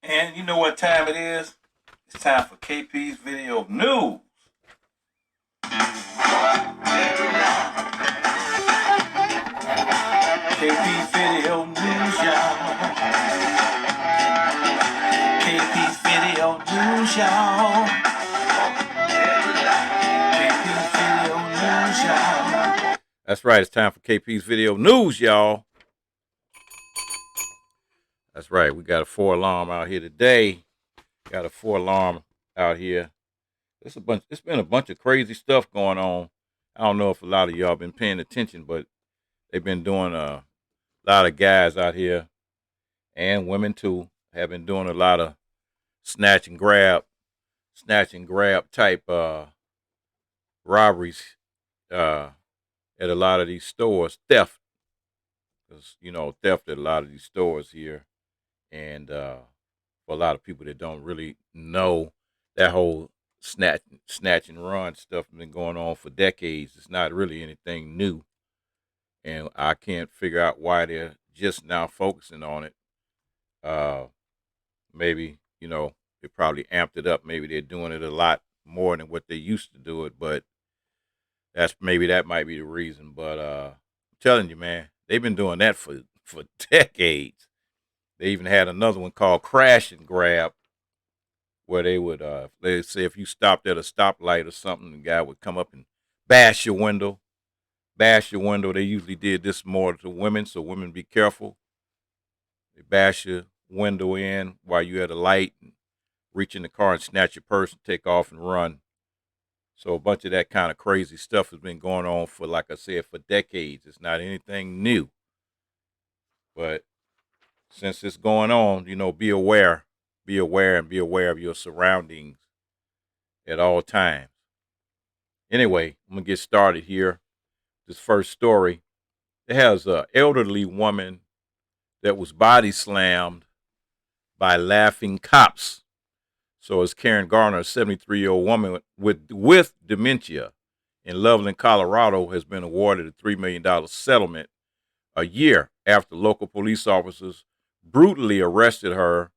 And you know what time it is? It's time for KP's Video News. KP's Video News, y'all. KP's Video News, y'all. KP's Video News, y'all. That's right. It's time for KP's Video News, y'all. That's right. We got a 4-alarm out here today. Got a 4-alarm out here. It's been a bunch of crazy stuff going on. I don't know if a lot of y'all been paying attention, but they've been doing a lot of guys out here and women too have been doing a lot of snatch and grab type robberies at a lot of these stores. Theft, because theft at a lot of these stores here, and for a lot of people that don't really know, that whole snatch and run stuff has been going on for decades. It's not really anything new, and I can't figure out why they're just now focusing on it. Maybe they probably amped it up. Maybe they're doing it a lot more than what they used to do it, but that might be the reason. But I'm telling you, man, they've been doing that for decades. They even had another one called crash and grab, where they say if you stopped at a stoplight or something, the guy would come up and bash your window. Bash your window. They usually did this more to women, so women be careful. They bash your window in while you at a light and reach in the car and snatch your purse and take off and run. So a bunch of that kind of crazy stuff has been going on for, like I said, for decades. It's not anything new. But since it's going on, be aware. Be aware and be aware of your surroundings at all times. Anyway, I'm going to get started here. This first story. It has an elderly woman that was body slammed by laughing cops. So it's Karen Garner, a 73-year-old woman with dementia in Loveland, Colorado, has been awarded a $3 million settlement a year after local police officers brutally arrested her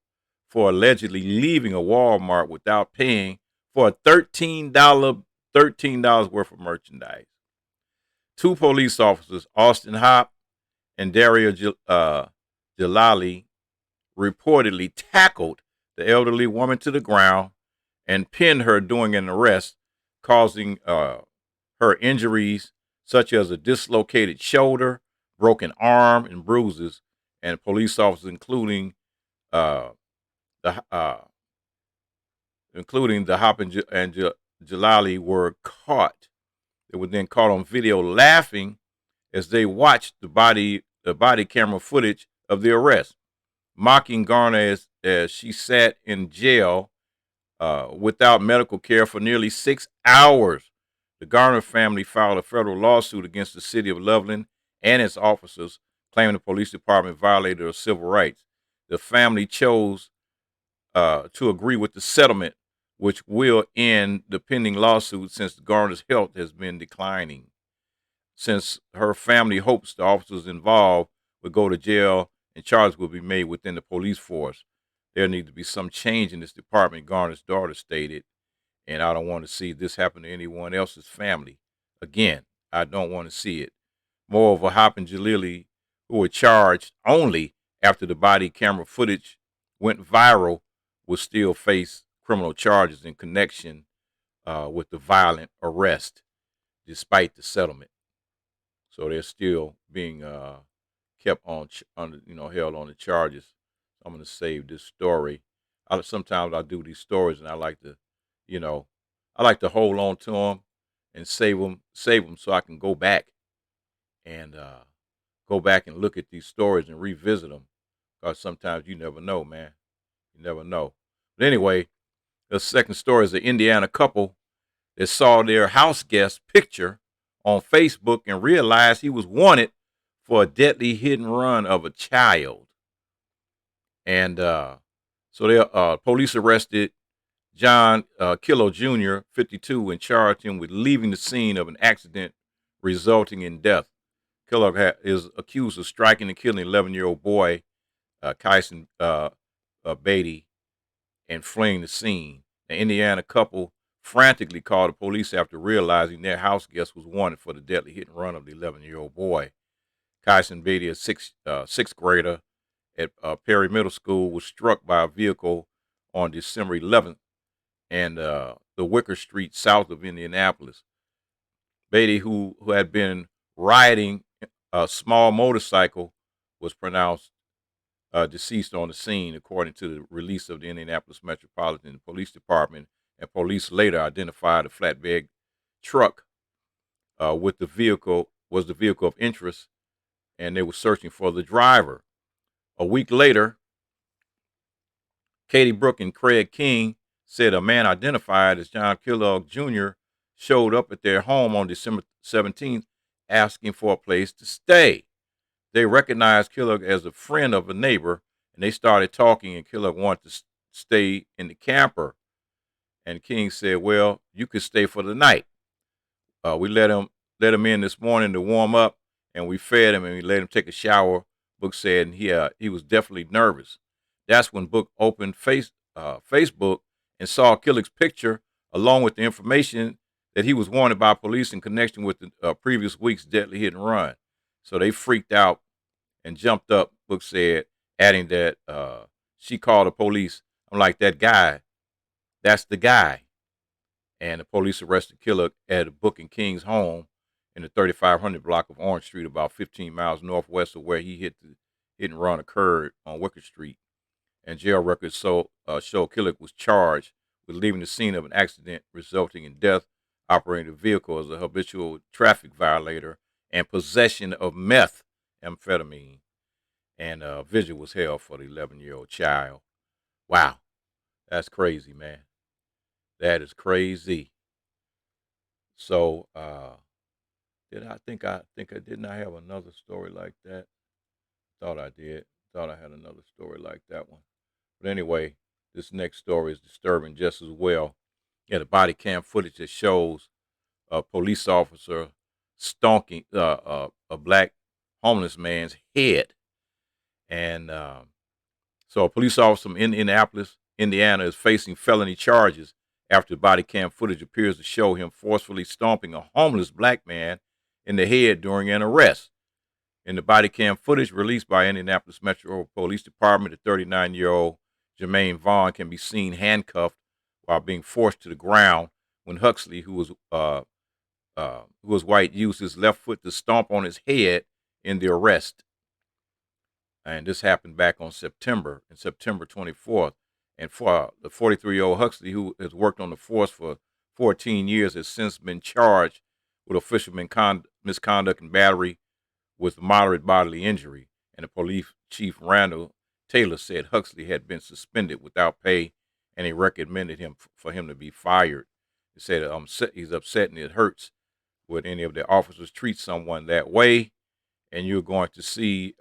for allegedly leaving a Walmart without paying for a $13 worth of merchandise. Two police officers, Austin Hopp and Daria Jalali, reportedly tackled the elderly woman to the ground and pinned her during an arrest, causing her injuries such as a dislocated shoulder, broken arm, and bruises. And police officers, including the Hop and Jalali, were caught. They were then caught on video laughing as they watched the body camera footage of the arrest, mocking Garner as she sat in jail without medical care for nearly 6 hours. The Garner family filed a federal lawsuit against the city of Loveland and its officers, claiming the police department violated their civil rights. The family chose to agree with the settlement, which will end the pending lawsuit since Garner's health has been declining. Since her family hopes the officers involved will go to jail and charges will be made within the police force, there needs to be some change in this department, Garner's daughter stated, and I don't want to see this happen to anyone else's family. Again, I don't want to see it. Moreover, Hop and Jalili, who were charged only after the body camera footage went viral, will still face criminal charges in connection with the violent arrest, despite the settlement. So they're still being kept on, held on the charges. I'm going to save this story. Sometimes I do these stories, and I like to hold on to them and save them so I can go back and look at these stories and revisit them. Because sometimes you never know, man. You never know. But anyway, the second story is an Indiana couple that saw their house guest picture on Facebook and realized he was wanted for a deadly hit and run of a child. And so police arrested John Killo Jr., 52, and charged him with leaving the scene of an accident resulting in death. Killo is accused of striking and killing an 11-year-old boy, Kyson Beatty, and fleeing the scene. An Indiana couple frantically called the police after realizing their house guest was wanted for the deadly hit and run of the 11-year-old boy. Kyson Beatty, a sixth grader at Perry Middle School, was struck by a vehicle on December 11th and the Wicker Street south of Indianapolis. Beatty, who had been riding a small motorcycle, was pronounced deceased on the scene, according to the release of the Indianapolis Metropolitan Police Department. And police later identified a flatbed truck with the vehicle was the vehicle of interest, and they were searching for the driver. A week later, Katie Brooke and Craig King said a man identified as John Kellogg Jr. showed up at their home on December 17th asking for a place to stay. They recognized Kellogg as a friend of a neighbor, and they started talking, and Kellogg wanted to stay in the camper. And King said, well, you could stay for the night. We let him in this morning to warm up, and we fed him, and we let him take a shower. Book said, and he was definitely nervous. That's when Book opened Facebook and saw Kellogg's picture along with the information that he was wanted by police in connection with the previous week's deadly hit and run. So they freaked out and jumped up, Book said, adding that she called the police. I'm like, that guy, that's the guy. And the police arrested Kellogg at Book and King's home in the 3500 block of Orange Street, about 15 miles northwest of where the hit and run occurred on Wicker Street. And jail records show Kellogg was charged with leaving the scene of an accident resulting in death, operating a vehicle as a habitual traffic violator, and possession of methamphetamine. And vigil was held for the 11-year-old child. Wow, that's crazy, man. That is crazy. So, I did not have another story like that. Thought I did. Thought I had another story like that one. But anyway, this next story is disturbing just as well. Yeah, the body cam footage that shows a police officer stonking a black homeless man's head. And so a police officer in Indianapolis, Indiana, is facing felony charges after the body cam footage appears to show him forcefully stomping a homeless black man in the head during an arrest. In the body cam footage released by Indianapolis Metro Police Department, the 39-year-old Jermaine Vaughn can be seen handcuffed while being forced to the ground when Huxley, who was white, used his left foot to stomp on his head in the arrest. And this happened back on September 24th. And for the 43-year-old Huxley, who has worked on the force for 14 years, has since been charged with official misconduct and battery with moderate bodily injury. And the police chief, Randall Taylor, said Huxley had been suspended without pay, and he recommended for him to be fired. He said he's upset and it hurts when any of the officers treat someone that way. And you're going to see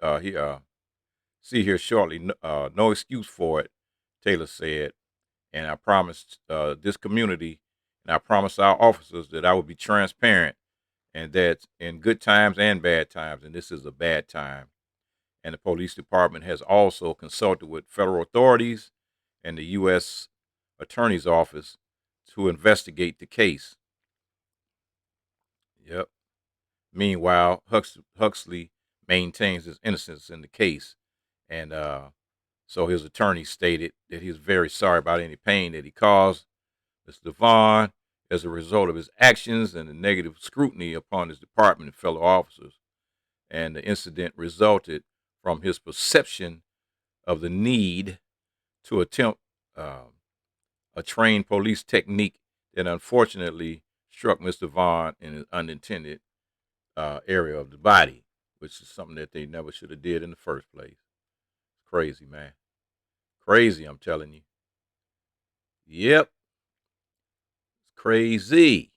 here shortly, no excuse for it, Taylor said. And I promised this community, and I promised our officers that I would be transparent, and that in good times and bad times, and this is a bad time. And the police department has also consulted with federal authorities and the U.S. Attorney's Office to investigate the case. Yep. Meanwhile, Huxley maintains his innocence in the case. And so his attorney stated that he's very sorry about any pain that he caused Mr. Vaughn as a result of his actions and the negative scrutiny upon his department and fellow officers. And the incident resulted from his perception of the need to attempt a trained police technique that unfortunately struck Mr. Vaughn in his unintended area of the body, which is something that they never should have did in the first place. Crazy, man. Crazy, I'm telling you. Yep. It's crazy.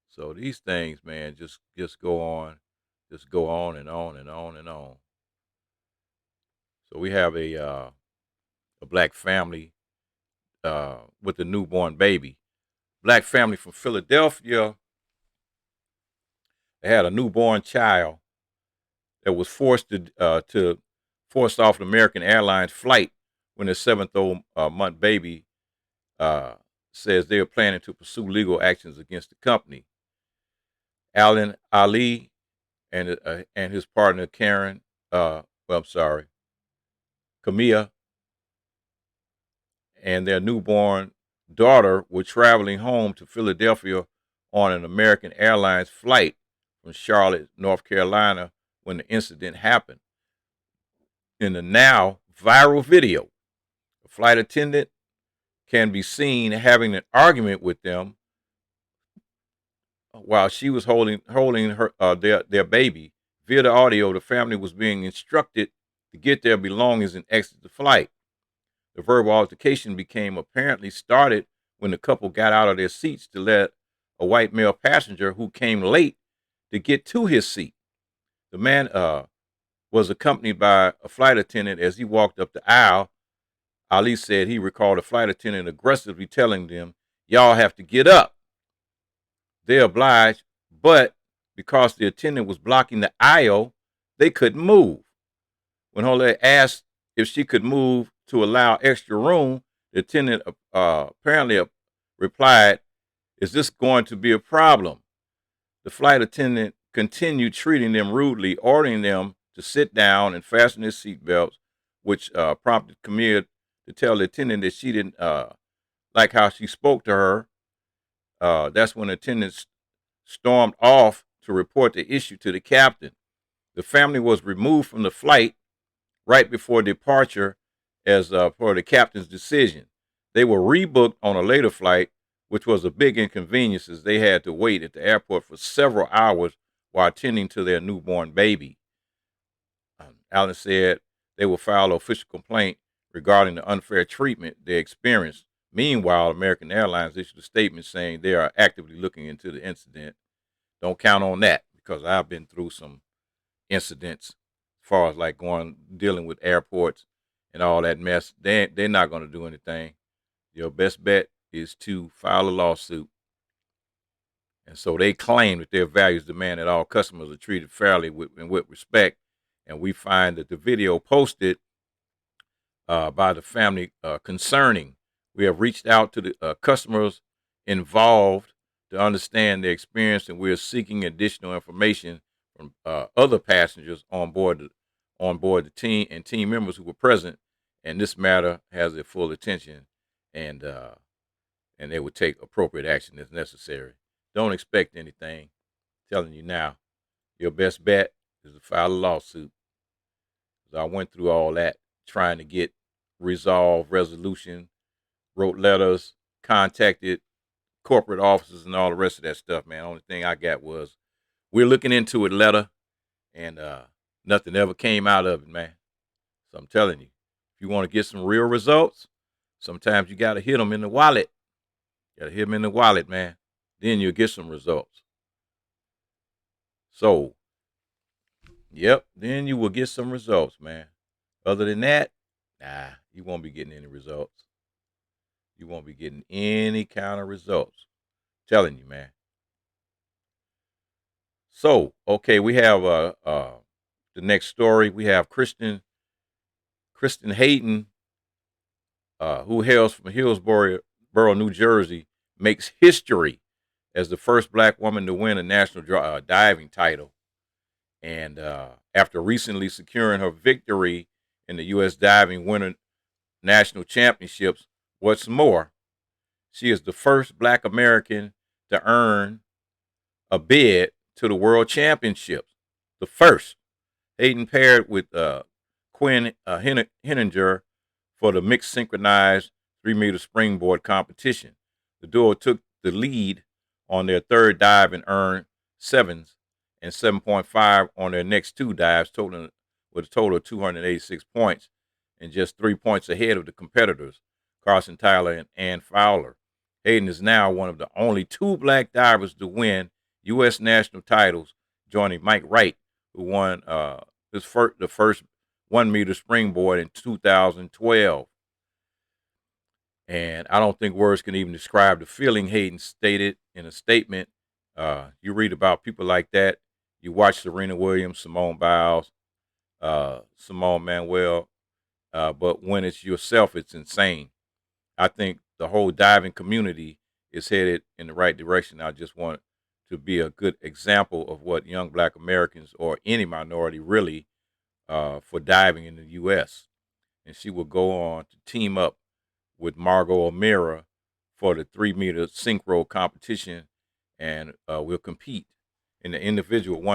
So these things, man, just go on. Just go on and on and on and on. So we have a black family with a newborn baby. Black family from Philadelphia. They had a newborn child that was forced off an American Airlines flight when their seventh month baby says they are planning to pursue legal actions against the company. Alan Ali and his partner Karen, I'm sorry, Camilla, and their newborn daughter were traveling home to Philadelphia on an American Airlines flight from Charlotte, North Carolina, when the incident happened. In the now viral video, the flight attendant can be seen having an argument with them while she was holding her their baby. Via the audio, the family was being instructed to get their belongings and exit the flight. The verbal altercation became apparently started when the couple got out of their seats to let a white male passenger who came late to get to his seat. The man was accompanied by a flight attendant. As he walked up the aisle, Ali said he recalled a flight attendant aggressively telling them, "Y'all have to get up." They obliged, but because the attendant was blocking the aisle, they couldn't move. When Jole asked if she could move to allow extra room, the attendant apparently replied, "Is this going to be a problem?" The flight attendant continued treating them rudely, ordering them to sit down and fasten their seatbelts, which prompted Camille to tell the attendant that she didn't like how she spoke to her. That's when the attendant stormed off to report the issue to the captain. The family was removed from the flight right before departure as for the captain's decision. They were rebooked on a later flight, which was a big inconvenience as they had to wait at the airport for several hours while attending to their newborn baby. Allen said they will file an official complaint regarding the unfair treatment they experienced. Meanwhile, American Airlines issued a statement saying they are actively looking into the incident. Don't count on that because I've been through some incidents as far as like dealing with airports and all that mess. They're not going to do anything. Your best bet is to file a lawsuit. And so they claim that their values demand that all customers are treated fairly and with respect. And we find that the video posted by the family concerning. We have reached out to the customers involved to understand their experience, and we are seeking additional information from other passengers on board the team and team members who were present. And this matter has their full attention, and they would take appropriate action as necessary. Don't expect anything. I'm telling you now, your best bet is to file a lawsuit. I went through all that trying to get resolution, wrote letters, contacted corporate offices and all the rest of that stuff, man. Only thing I got was, "We're looking into it" letter, and nothing ever came out of it, man. So I'm telling you, if you want to get some real results, sometimes you got to hit them in the wallet. You got to hit them in the wallet, man. Then you'll get some results. So, yep, then you will get some results, man. Other than that, nah, you won't be getting any results. You won't be getting any kind of results. I'm telling you, man. So, okay, we have the next story. We have Kristen Hayden, who hails from Hillsborough, New Jersey, makes history as the first black woman to win a national diving title. And after recently securing her victory in the U.S. Diving Winter National Championships, what's more, she is the first black American to earn a bid to the World Championships. The first. Hayden paired with Quinn Henninger for the mixed synchronized 3-meter springboard competition. The duo took the lead on their third dive and earned 7s and 7.5 on their next 2 dives, totaling with a total of 286 points and just 3 points ahead of the competitors, Carson Tyler and Ann Fowler. Hayden is now one of the only 2 black divers to win U.S. national titles, joining Mike Wright, who won the first 1-meter springboard in 2012. And I don't think words can even describe the feeling Hayden stated in a statement. You read about people like that. You watch Serena Williams, Simone Biles, Simone Manuel, but when it's yourself, it's insane. I think the whole diving community is headed in the right direction. I just want to be a good example of what young Black Americans or any minority really for diving in the U.S. And she will go on to team up with Margot O'Meara for the 3 meter synchro competition, and we'll compete in the individual one